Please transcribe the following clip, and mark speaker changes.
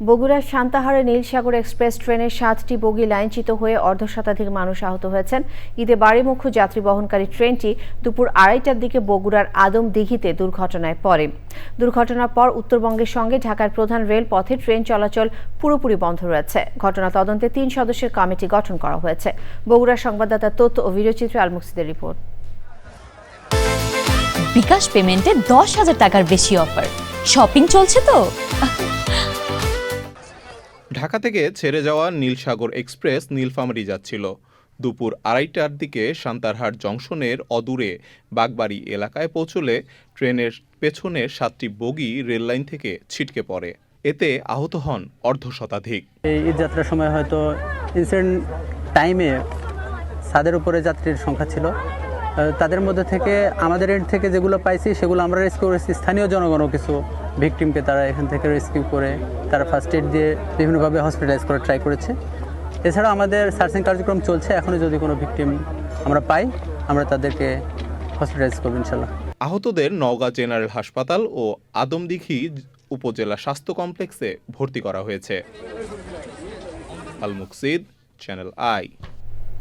Speaker 1: বগুড়ার সান্তাহারে নীলসাগর এক্সপ্রেস ট্রেনের 7টি বগি লাইনচ্যুত হয়ে অর্ধশতাধিক মানুষ আহত হয়েছেন। ঈদে বাড়িমুখী যাত্রী বহনকারী ট্রেনটি দুপুর 2:30টার দিকে বগুড়ার আদমদিঘিতে দুর্ঘটনায় পড়ে। দুর্ঘটনার পর উত্তরবঙ্গের সঙ্গে ঢাকার প্রধান রেলপথে ট্রেন চলাচল পুরোপুরি বন্ধ রয়েছে। ঘটনা তদন্তে 3 সদস্যের কমিটি গঠন করা হয়েছে। বগুড়ার সংবাদদাতা তথ্য ও ভিডিওচিত্রে আলমুকসিদের রিপোর্ট।
Speaker 2: বিকাশ পেমেন্টে 10,000 টাকার বেশি অফার। শপিং চলছে তো।
Speaker 3: ঢাকা থেকে ছেড়ে যাওয়া নীলসাগর এক্সপ্রেস নীলফামারী যাচ্ছিল। দুপুর 2:30টার দিকে সান্তারহাট জংশনের অদূরে বাগবাড়ি এলাকায় পৌঁছলে ট্রেনের পেছনের 7টি বগি রেললাইন থেকে ছিটকে পড়ে। এতে আহত হন অর্ধশতাধিক।
Speaker 4: এই ঈদ যাত্রার সময় হয়তো ইনসিডেন্ট টাইমে ছাদের উপরে যাত্রীর সংখ্যা ছিল। তাদের মধ্যে থেকে আমাদের এন্ড থেকে যেগুলো পাইছি সেগুলো আমরা রেস্কিউ করেছি। স্থানীয় জনগণও কিছু ভিকটিমকে তারা এখান থেকে রেস্কিউ করে তারা ফার্স্ট এড দিয়ে বিভিন্নভাবে হসপিটালাইজ করে ট্রাই করেছে। এছাড়া আমাদের সার্চিং কার্যক্রম চলছে। এখনও যদি কোনো ভিকটিম আমরা পাই আমরা তাদেরকে হসপিটালাইজ করব ইনশাল্লাহ।
Speaker 3: আহতদের নওগাঁ জেনারেল হাসপাতাল ও আদমদিঘি উপজেলা স্বাস্থ্য কমপ্লেক্সে ভর্তি করা হয়েছে। আল মুকসিদ, চ্যানেল আই।